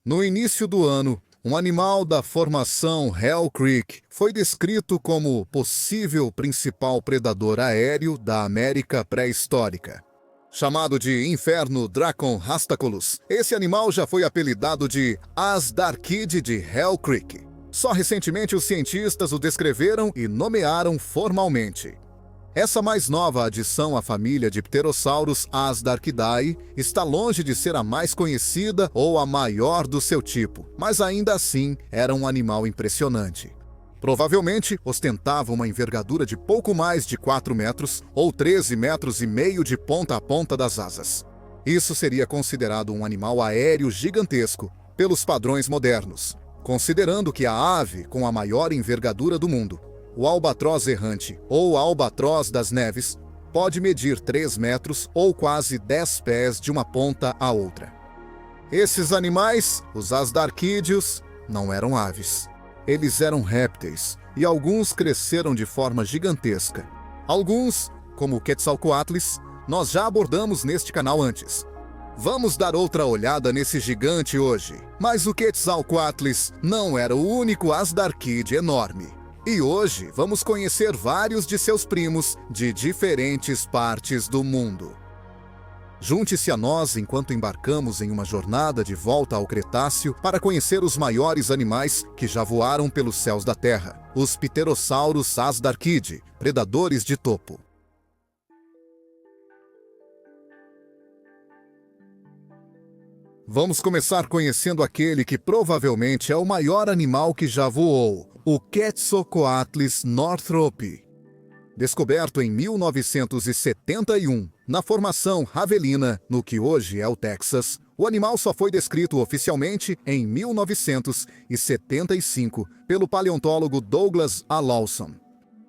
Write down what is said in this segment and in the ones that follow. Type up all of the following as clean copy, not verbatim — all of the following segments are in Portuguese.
No início do ano, um animal da formação Hell Creek foi descrito como possível principal predador aéreo da América pré-histórica. Chamado de Inferno Dracon Rastacolus, esse animal já foi apelidado de Asdarkid de Hell Creek. Só recentemente os cientistas o descreveram e nomearam formalmente. Essa mais nova adição à família de pterossauros Asdarkidae está longe de ser a mais conhecida ou a maior do seu tipo, mas ainda assim era um animal impressionante. Provavelmente ostentava uma envergadura de pouco mais de 4 metros ou 13,5 metros de ponta a ponta das asas. Isso seria considerado um animal aéreo gigantesco pelos padrões modernos, considerando que a ave com a maior envergadura do mundo, o albatroz errante ou albatroz das neves, pode medir 3 metros ou quase 10 pés de uma ponta à outra. Esses animais, os asdarquídeos, não eram aves. Eles eram répteis e alguns cresceram de forma gigantesca. Alguns, como o Quetzalcoatlus, nós já abordamos neste canal antes. Vamos dar outra olhada nesse gigante hoje. Mas o Quetzalcoatlus não era o único asdarquídeo enorme. E hoje vamos conhecer vários de seus primos de diferentes partes do mundo. Junte-se a nós enquanto embarcamos em uma jornada de volta ao Cretáceo para conhecer os maiores animais que já voaram pelos céus da Terra, os pterossauros Asdarkid, predadores de topo. Vamos começar conhecendo aquele que provavelmente é o maior animal que já voou, o Quetzalcoatlus northropi. Descoberto em 1971, na formação Javelina, no que hoje é o Texas, o animal só foi descrito oficialmente em 1975 pelo paleontólogo Douglas A. Lawson.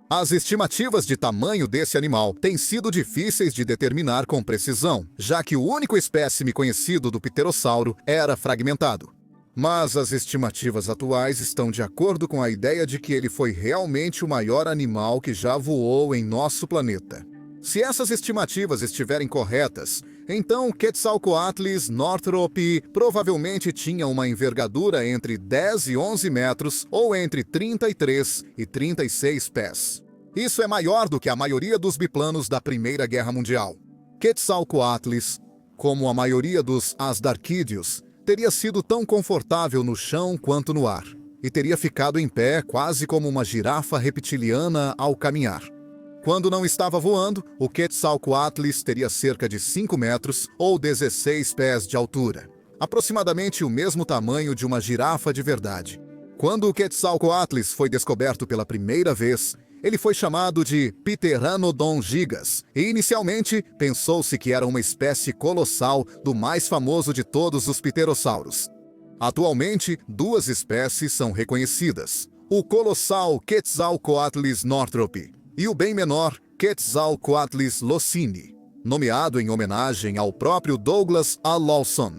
As estimativas de tamanho desse animal têm sido difíceis de determinar com precisão, já que o único espécime conhecido do pterossauro era fragmentado. Mas as estimativas atuais estão de acordo com a ideia de que ele foi realmente o maior animal que já voou em nosso planeta. Se essas estimativas estiverem corretas, então Quetzalcoatlus northropi provavelmente tinha uma envergadura entre 10 e 11 metros ou entre 33 e 36 pés. Isso é maior do que a maioria dos biplanos da Primeira Guerra Mundial. Quetzalcoatlus, como a maioria dos asdarquídeos, teria sido tão confortável no chão quanto no ar, e teria ficado em pé quase como uma girafa reptiliana ao caminhar. Quando não estava voando, o Quetzalcoatlus teria cerca de 5 metros ou 16 pés de altura, aproximadamente o mesmo tamanho de uma girafa de verdade. Quando o Quetzalcoatlus foi descoberto pela primeira vez, ele foi chamado de Pteranodon gigas, e inicialmente pensou-se que era uma espécie colossal do mais famoso de todos os pterossauros. Atualmente, 2 espécies são reconhecidas: o colossal Quetzalcoatlus northropi e o bem menor Quetzalcoatlus lawsoni, nomeado em homenagem ao próprio Douglas A. Lawson.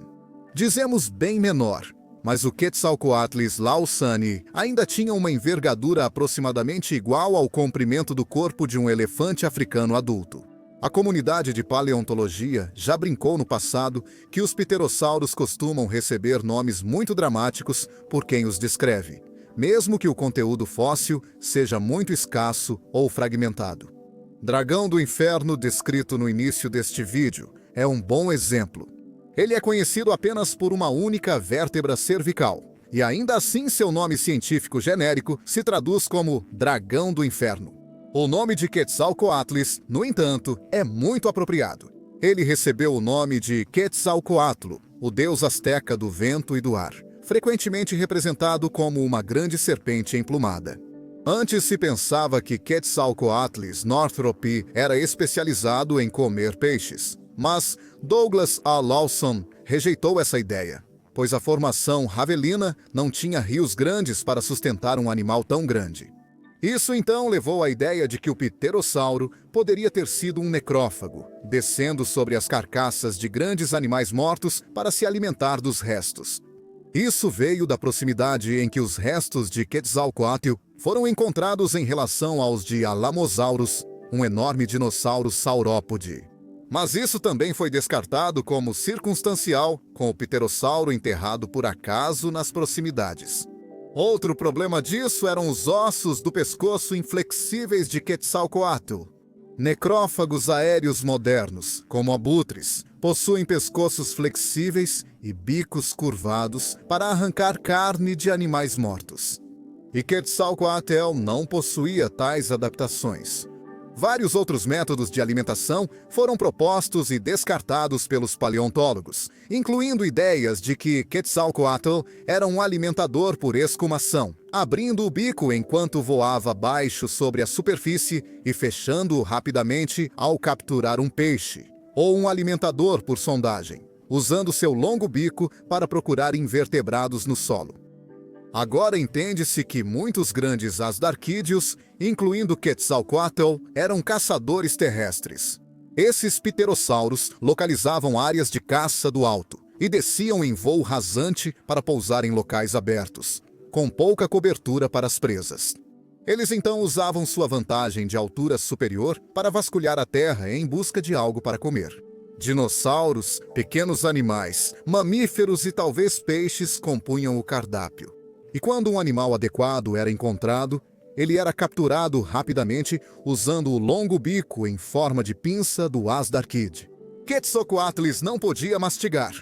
Dizemos bem menor, mas o Quetzalcoatlus lawsoni ainda tinha uma envergadura aproximadamente igual ao comprimento do corpo de um elefante africano adulto. A comunidade de paleontologia já brincou no passado que os pterossauros costumam receber nomes muito dramáticos por quem os descreve, mesmo que o conteúdo fóssil seja muito escasso ou fragmentado. Dragão do Inferno, descrito no início deste vídeo, é um bom exemplo. Ele é conhecido apenas por uma única vértebra cervical, e ainda assim seu nome científico genérico se traduz como Dragão do Inferno. O nome de Quetzalcoatlus, no entanto, é muito apropriado. Ele recebeu o nome de Quetzalcoatl, o deus asteca do vento e do ar, frequentemente representado como uma grande serpente emplumada. Antes se pensava que Quetzalcoatlus northropi era especializado em comer peixes, mas Douglas A. Lawson rejeitou essa ideia, pois a formação Javelina não tinha rios grandes para sustentar um animal tão grande. Isso então levou à ideia de que o pterossauro poderia ter sido um necrófago, descendo sobre as carcaças de grandes animais mortos para se alimentar dos restos. Isso veio da proximidade em que os restos de Quetzalcoatl foram encontrados em relação aos de Alamosaurus, um enorme dinossauro saurópode. Mas isso também foi descartado como circunstancial, com o pterossauro enterrado por acaso nas proximidades. Outro problema disso eram os ossos do pescoço inflexíveis de Quetzalcoatl. Necrófagos aéreos modernos, como abutres, possuem pescoços flexíveis e bicos curvados para arrancar carne de animais mortos. E Quetzalcoatl não possuía tais adaptações. Vários outros métodos de alimentação foram propostos e descartados pelos paleontólogos, incluindo ideias de que Quetzalcoatl era um alimentador por escumação, abrindo o bico enquanto voava baixo sobre a superfície e fechando-o rapidamente ao capturar um peixe, ou um alimentador por sondagem, usando seu longo bico para procurar invertebrados no solo. Agora entende-se que muitos grandes asdarquídeos, incluindo Quetzalcoatl, eram caçadores terrestres. Esses pterossauros localizavam áreas de caça do alto e desciam em voo rasante para pousar em locais abertos, com pouca cobertura para as presas. Eles então usavam sua vantagem de altura superior para vasculhar a terra em busca de algo para comer. Dinossauros, pequenos animais, mamíferos e talvez peixes compunham o cardápio. E quando um animal adequado era encontrado, ele era capturado rapidamente usando o longo bico em forma de pinça do asdarquide. Quetzalcoatl não podia mastigar,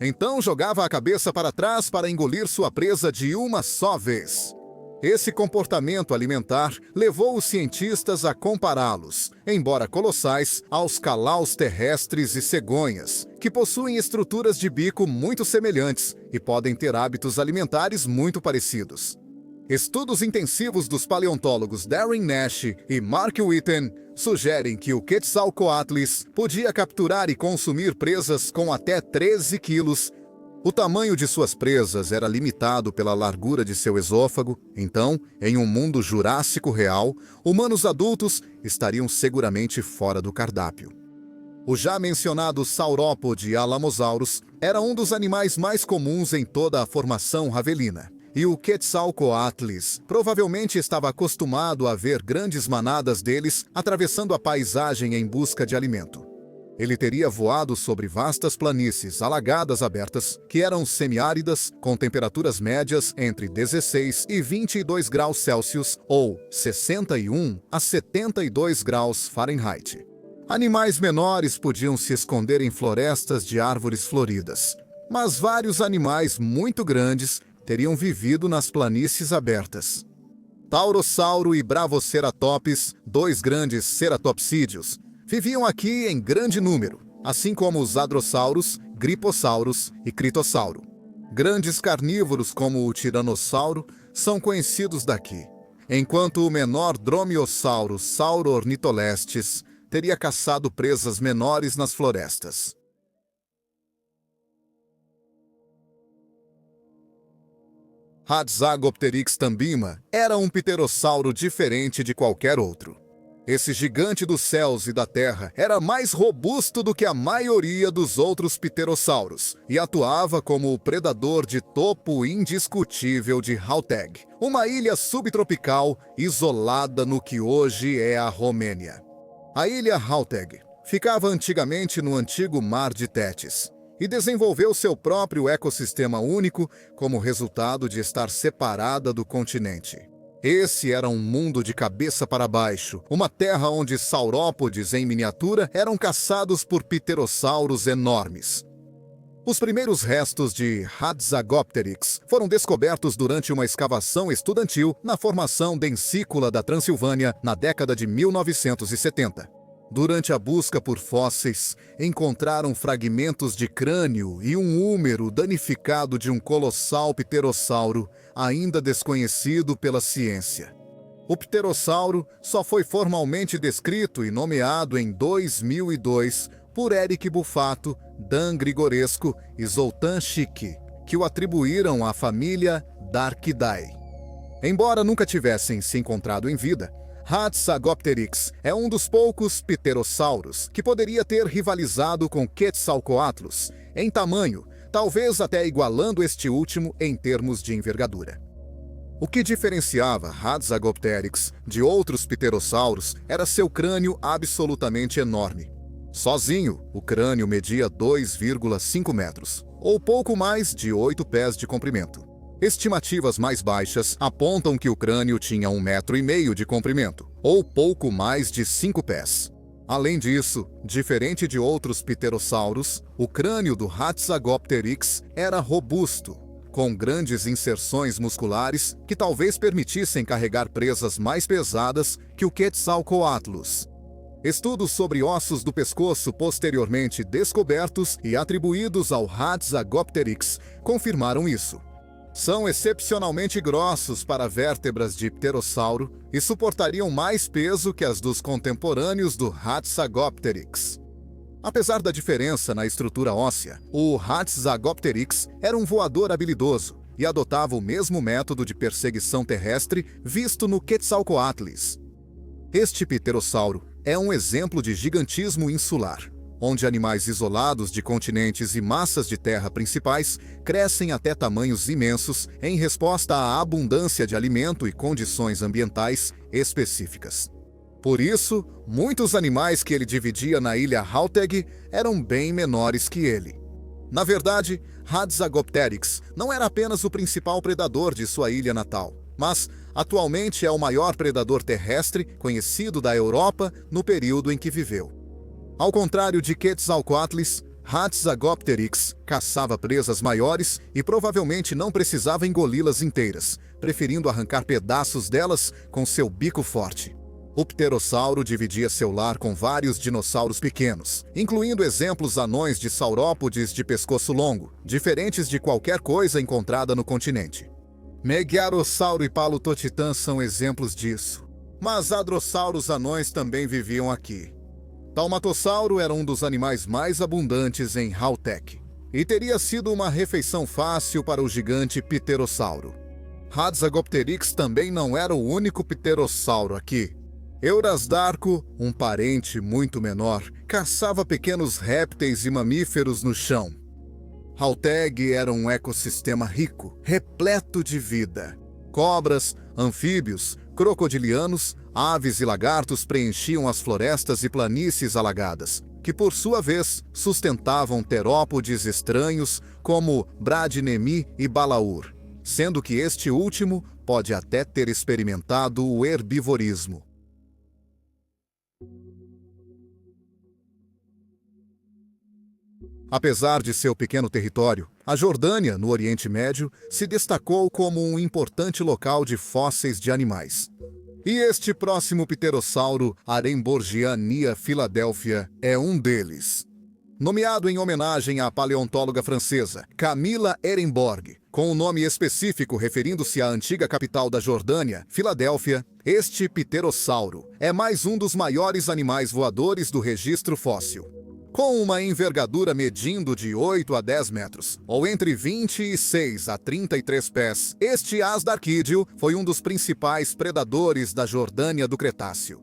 então jogava a cabeça para trás para engolir sua presa de uma só vez. Esse comportamento alimentar levou os cientistas a compará-los, embora colossais, aos calaus terrestres e cegonhas, que possuem estruturas de bico muito semelhantes e podem ter hábitos alimentares muito parecidos. Estudos intensivos dos paleontólogos Darren Nash e Mark Witten sugerem que o Quetzalcoatl podia capturar e consumir presas com até 13 quilos. O tamanho de suas presas era limitado pela largura de seu esôfago, então, em um mundo jurássico real, humanos adultos estariam seguramente fora do cardápio. O já mencionado saurópode Alamosaurus era um dos animais mais comuns em toda a formação ravelina, e o Quetzalcoatl provavelmente estava acostumado a ver grandes manadas deles atravessando a paisagem em busca de alimento. Ele teria voado sobre vastas planícies alagadas abertas, que eram semiáridas, com temperaturas médias entre 16 e 22 graus Celsius ou 61 a 72 graus Fahrenheit. Animais menores podiam se esconder em florestas de árvores floridas, mas vários animais muito grandes teriam vivido nas planícies abertas. Taurossauro e Bravoceratops, dois grandes ceratopsídeos, viviam aqui em grande número, assim como os hadrossauros, gripossauros e critossauro. Grandes carnívoros como o tiranossauro são conhecidos daqui, enquanto o menor dromiossauro Saurornitholestes teria caçado presas menores nas florestas. Hatzagopteryx tambima era um pterossauro diferente de qualquer outro. Esse gigante dos céus e da terra era mais robusto do que a maioria dos outros pterossauros e atuava como o predador de topo indiscutível de Hauteg, uma ilha subtropical isolada no que hoje é a Romênia. A ilha Hauteg ficava antigamente no antigo Mar de Tétis e desenvolveu seu próprio ecossistema único como resultado de estar separada do continente. Esse era um mundo de cabeça para baixo, uma terra onde saurópodes em miniatura eram caçados por pterossauros enormes. Os primeiros restos de Hatzagopteryx foram descobertos durante uma escavação estudantil na formação densícula da Transilvânia na década de 1970. Durante a busca por fósseis, encontraram fragmentos de crânio e um húmero danificado de um colossal pterossauro, ainda desconhecido pela ciência. O pterossauro só foi formalmente descrito e nomeado em 2002 por Eric Bufato, Dan Grigoresco e Zoltán Schick, que o atribuíram à família Darkidae. Embora nunca tivessem se encontrado em vida, Hatzagopteryx é um dos poucos pterossauros que poderia ter rivalizado com Quetzalcoatl em tamanho, talvez até igualando este último em termos de envergadura. O que diferenciava Hatzagopteryx de outros pterossauros era seu crânio absolutamente enorme. Sozinho, o crânio media 2,5 metros, ou pouco mais de 8 pés de comprimento. Estimativas mais baixas apontam que o crânio tinha 1,5 metro de comprimento, ou pouco mais de 5 pés. Além disso, diferente de outros pterossauros, o crânio do Hatzagopteryx era robusto, com grandes inserções musculares que talvez permitissem carregar presas mais pesadas que o Quetzalcoatlus. Estudos sobre ossos do pescoço posteriormente descobertos e atribuídos ao Hatzagopteryx confirmaram isso. São excepcionalmente grossos para vértebras de pterossauro e suportariam mais peso que as dos contemporâneos do Hatzagopteryx. Apesar da diferença na estrutura óssea, o Hatzagopteryx era um voador habilidoso e adotava o mesmo método de perseguição terrestre visto no Quetzalcoatlus. Este pterossauro é um exemplo de gigantismo insular, onde animais isolados de continentes e massas de terra principais crescem até tamanhos imensos em resposta à abundância de alimento e condições ambientais específicas. Por isso, muitos animais que ele dividia na ilha Hauteg eram bem menores que ele. Na verdade, Hatzagopteryx não era apenas o principal predador de sua ilha natal, mas atualmente é o maior predador terrestre conhecido da Europa no período em que viveu. Ao contrário de Quetzalcoatlus, Hatzagopteryx caçava presas maiores e provavelmente não precisava engoli-las inteiras, preferindo arrancar pedaços delas com seu bico forte. O pterossauro dividia seu lar com vários dinossauros pequenos, incluindo exemplos anões de saurópodes de pescoço longo, diferentes de qualquer coisa encontrada no continente. Megarosauro e Palutotitã são exemplos disso, mas hadrossauros anões também viviam aqui. Taumatossauro era um dos animais mais abundantes em Hauteg, e teria sido uma refeição fácil para o gigante pterossauro. Hatzagopteryx também não era o único pterossauro aqui. Eurasdarco, um parente muito menor, caçava pequenos répteis e mamíferos no chão. Hauteg era um ecossistema rico, repleto de vida. Cobras, anfíbios, crocodilianos, aves e lagartos preenchiam as florestas e planícies alagadas, que por sua vez sustentavam terópodes estranhos como Bradnemi e Balaur, sendo que este último pode até ter experimentado o herbivorismo. Apesar de seu pequeno território, a Jordânia, no Oriente Médio, se destacou como um importante local de fósseis de animais. E este próximo pterossauro, Aremborgiania philadelphia, é um deles. Nomeado em homenagem à paleontóloga francesa Camilla Ehrenborg, com o nome específico referindo-se à antiga capital da Jordânia, Filadélfia, este pterossauro é mais um dos maiores animais voadores do registro fóssil. Com uma envergadura medindo de 8 a 10 metros, ou entre 26 a 33 pés, este asdarquídeo foi um dos principais predadores da Jordânia do Cretáceo.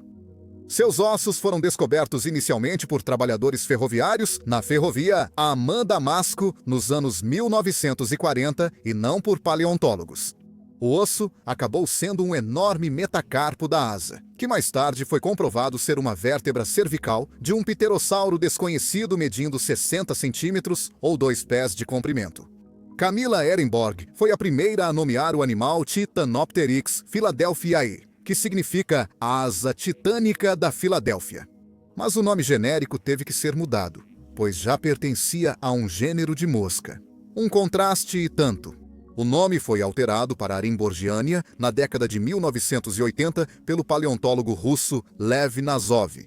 Seus ossos foram descobertos inicialmente por trabalhadores ferroviários na ferrovia Amã-Damasco nos anos 1940 e não por paleontólogos. O osso acabou sendo um enorme metacarpo da asa, que mais tarde foi comprovado ser uma vértebra cervical de um pterossauro desconhecido medindo 60 centímetros ou 2 pés de comprimento. Camilla Ehrenborg foi a primeira a nomear o animal Titanopteryx philadelphiae, que significa asa titânica da Filadélfia. Mas o nome genérico teve que ser mudado, pois já pertencia a um gênero de mosca. Um contraste e tanto. O nome foi alterado para Aremborgiania na década de 1980 pelo paleontólogo russo Lev Nazov.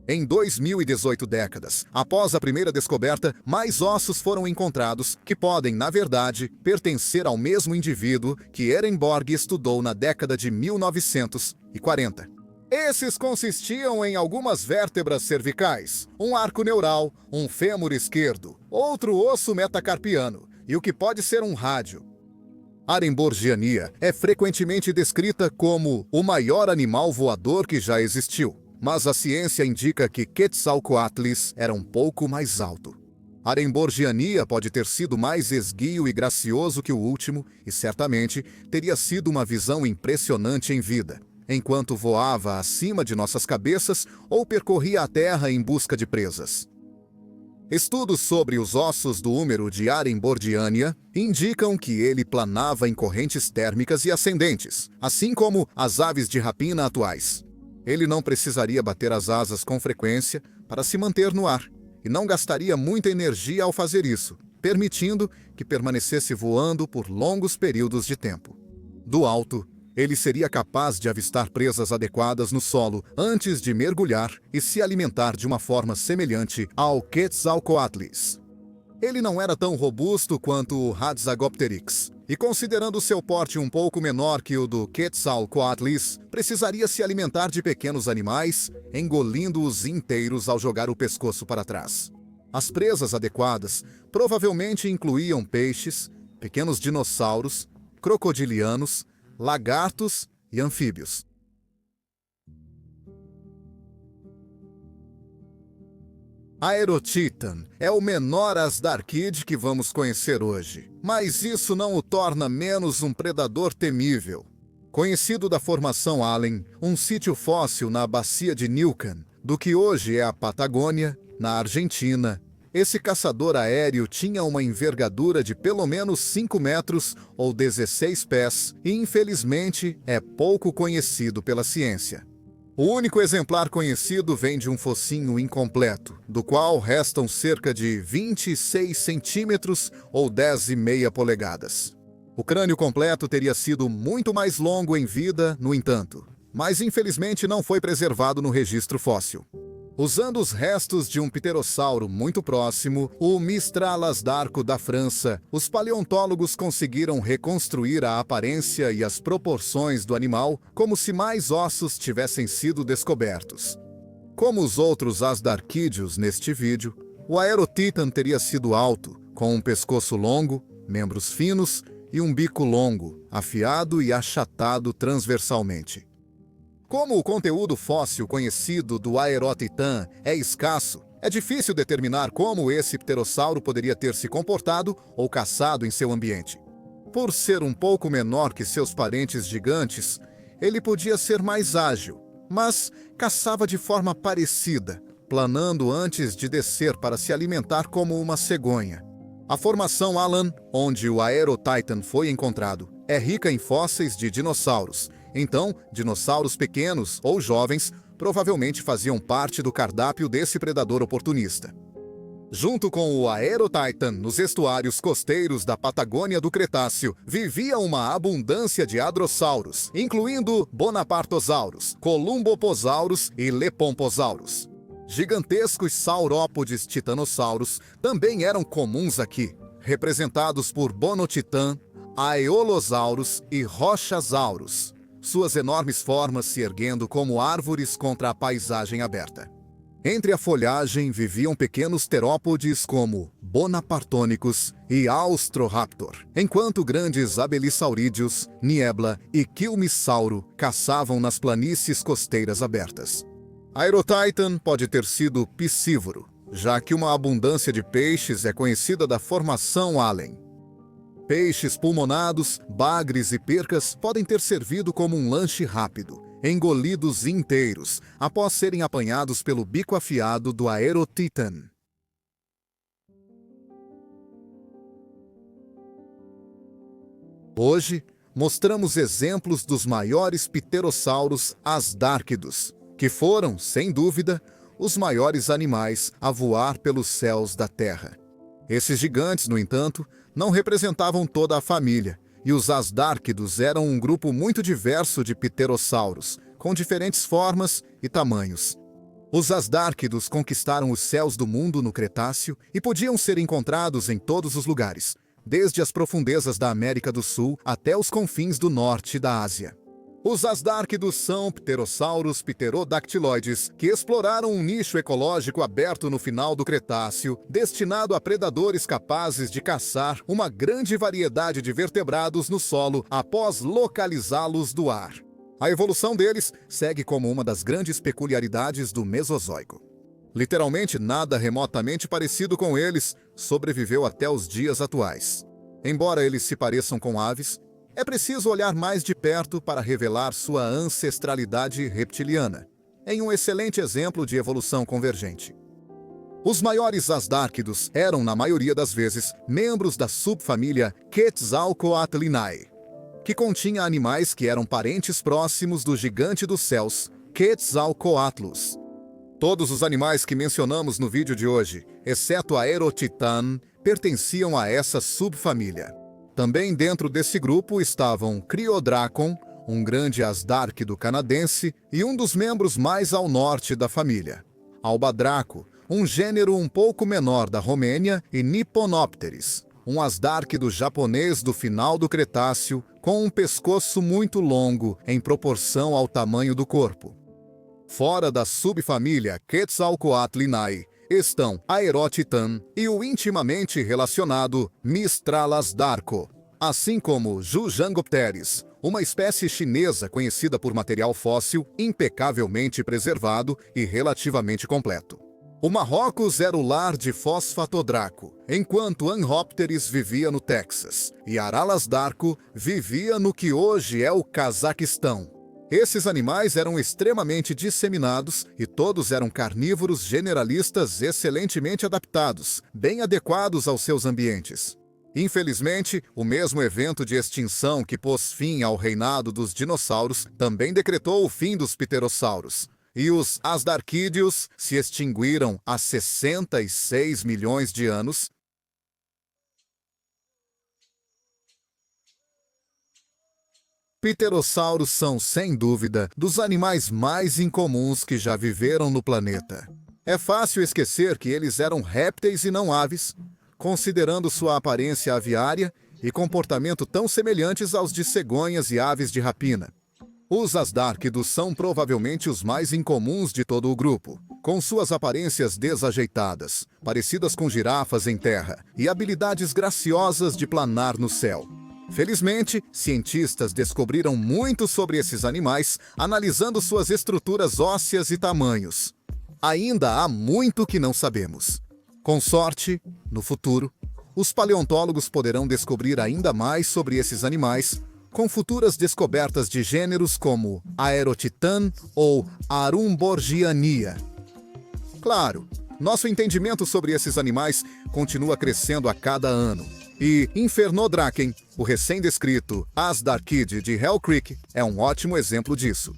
Em 2018 décadas, após a primeira descoberta, mais ossos foram encontrados que podem, na verdade, pertencer ao mesmo indivíduo que Ehrenborg estudou na década de 1940. Esses consistiam em algumas vértebras cervicais, um arco neural, um fêmur esquerdo, outro osso metacarpiano e o que pode ser um rádio. Aremborgiania é frequentemente descrita como o maior animal voador que já existiu, mas a ciência indica que Quetzalcoatlus era um pouco mais alto. Aremborgiania pode ter sido mais esguio e gracioso que o último e certamente teria sido uma visão impressionante em vida, enquanto voava acima de nossas cabeças ou percorria a terra em busca de presas. Estudos sobre os ossos do húmero de Arembordiania indicam que ele planava em correntes térmicas e ascendentes, assim como as aves de rapina atuais. Ele não precisaria bater as asas com frequência para se manter no ar, e não gastaria muita energia ao fazer isso, permitindo que permanecesse voando por longos períodos de tempo. Do alto, ele seria capaz de avistar presas adequadas no solo antes de mergulhar e se alimentar de uma forma semelhante ao Quetzalcoatlus. Ele não era tão robusto quanto o Hatzagopteryx, e considerando seu porte um pouco menor que o do Quetzalcoatlus, precisaria se alimentar de pequenos animais, engolindo-os inteiros ao jogar o pescoço para trás. As presas adequadas provavelmente incluíam peixes, pequenos dinossauros, crocodilianos, lagartos e anfíbios. Aerotitan é o menor asdarquide que vamos conhecer hoje, mas isso não o torna menos um predador temível. Conhecido da Formação Allen, um sítio fóssil na bacia de Neuquén, do que hoje é a Patagônia, na Argentina, esse caçador aéreo tinha uma envergadura de pelo menos 5 metros ou 16 pés e, infelizmente, é pouco conhecido pela ciência. O único exemplar conhecido vem de um focinho incompleto, do qual restam cerca de 26 centímetros ou 10,5 polegadas. O crânio completo teria sido muito mais longo em vida, no entanto, mas infelizmente não foi preservado no registro fóssil. Usando os restos de um pterossauro muito próximo, o Mistral-Asdarco da França, os paleontólogos conseguiram reconstruir a aparência e as proporções do animal como se mais ossos tivessem sido descobertos. Como os outros asdarquídeos neste vídeo, o Aerotitan teria sido alto, com um pescoço longo, membros finos e um bico longo, afiado e achatado transversalmente. Como o conteúdo fóssil conhecido do Aerotitan é escasso, é difícil determinar como esse pterossauro poderia ter se comportado ou caçado em seu ambiente. Por ser um pouco menor que seus parentes gigantes, ele podia ser mais ágil, mas caçava de forma parecida, planando antes de descer para se alimentar como uma cegonha. A Formação Allen, onde o Aerotitan foi encontrado, é rica em fósseis de dinossauros. Então, dinossauros pequenos ou jovens provavelmente faziam parte do cardápio desse predador oportunista. Junto com o Aerotitan, nos estuários costeiros da Patagônia do Cretáceo, vivia uma abundância de hadrossauros, incluindo Bonapartosaurus, Columboposaurus e Lepomposaurus. Gigantescos saurópodes titanossauros também eram comuns aqui, representados por Bonotitan, Aeolosaurus e Rochasaurus, suas enormes formas se erguendo como árvores contra a paisagem aberta. Entre a folhagem viviam pequenos terópodes como Bonapartônicos e Austroraptor, enquanto grandes abelissaurídeos, Niebla e Quilmissauro caçavam nas planícies costeiras abertas. Aerotitan pode ter sido piscívoro, já que uma abundância de peixes é conhecida da Formação Allen. Peixes pulmonados, bagres e percas podem ter servido como um lanche rápido, engolidos inteiros, após serem apanhados pelo bico afiado do Aerotitan. Hoje, mostramos exemplos dos maiores pterossauros asdárquidos, que foram, sem dúvida, os maiores animais a voar pelos céus da Terra. Esses gigantes, no entanto, não representavam toda a família, e os asdárquidos eram um grupo muito diverso de pterossauros, com diferentes formas e tamanhos. Os asdárquidos conquistaram os céus do mundo no Cretáceo e podiam ser encontrados em todos os lugares, desde as profundezas da América do Sul até os confins do norte da Ásia. Os asdárquidos são pterossauros pterodactiloides que exploraram um nicho ecológico aberto no final do Cretáceo, destinado a predadores capazes de caçar uma grande variedade de vertebrados no solo após localizá-los do ar. A evolução deles segue como uma das grandes peculiaridades do Mesozoico. Literalmente nada remotamente parecido com eles sobreviveu até os dias atuais. Embora eles se pareçam com aves, É preciso olhar mais de perto para revelar sua ancestralidade reptiliana, em um excelente exemplo de evolução convergente. Os maiores asdárquidos eram, na maioria das vezes, membros da subfamília Quetzalcoatlinae, que continha animais que eram parentes próximos do gigante dos céus, Quetzalcoatlus. Todos os animais que mencionamos no vídeo de hoje, exceto a Aerotitan, pertenciam a essa subfamília. Também dentro desse grupo estavam Criodracon, um grande asdárquido canadense e um dos membros mais ao norte da família, Albadraco, um gênero um pouco menor da Romênia, e Nipponopteris, um asdárquido japonês do final do Cretáceo, com um pescoço muito longo em proporção ao tamanho do corpo. Fora da subfamília Quetzalcoatlinae estão Aerotitan e o intimamente relacionado Mistralasdarco, assim como Jujangopteris, uma espécie chinesa conhecida por material fóssil impecavelmente preservado e relativamente completo. O Marrocos era o lar de Fosfatodraco, enquanto Anhopteris vivia no Texas e Aralasdarco vivia no que hoje é o Cazaquistão. Esses animais eram extremamente disseminados e todos eram carnívoros generalistas excelentemente adaptados, bem adequados aos seus ambientes. Infelizmente, o mesmo evento de extinção que pôs fim ao reinado dos dinossauros também decretou o fim dos pterossauros. E os asdarquídeos se extinguiram há 66 milhões de anos. Pterossauros são, sem dúvida, dos animais mais incomuns que já viveram no planeta. É fácil esquecer que eles eram répteis e não aves, considerando sua aparência aviária e comportamento tão semelhantes aos de cegonhas e aves de rapina. Os asdárquidos são provavelmente os mais incomuns de todo o grupo, com suas aparências desajeitadas, parecidas com girafas em terra, e habilidades graciosas de planar no céu. Felizmente, cientistas descobriram muito sobre esses animais, analisando suas estruturas ósseas e tamanhos. Ainda há muito que não sabemos. Com sorte, no futuro, os paleontólogos poderão descobrir ainda mais sobre esses animais, com futuras descobertas de gêneros como Aerotitan ou Arumborgiania. Claro, nosso entendimento sobre esses animais continua crescendo a cada ano. E Infernodraken, o recém-descrito Asdarquide de Hell Creek, é um ótimo exemplo disso.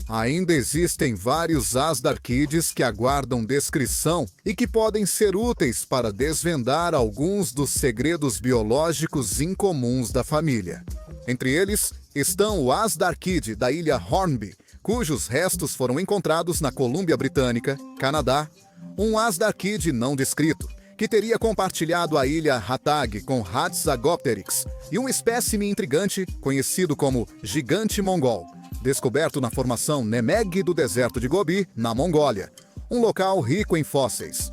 Ainda existem vários Asdarquides que aguardam descrição e que podem ser úteis para desvendar alguns dos segredos biológicos incomuns da família. Entre eles estão o Asdarquide da ilha Hornby, cujos restos foram encontrados na Colômbia Britânica, Canadá, um Asdarquide não descrito, que teria compartilhado a ilha Hatag com Hatzagopteryx, e um espécime intrigante conhecido como gigante mongol, descoberto na formação Nemeg do deserto de Gobi, na Mongólia, um local rico em fósseis.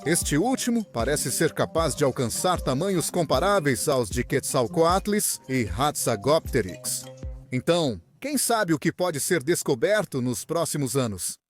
Este último parece ser capaz de alcançar tamanhos comparáveis aos de Quetzalcoatlus e Hatzagopteryx. Então, quem sabe o que pode ser descoberto nos próximos anos?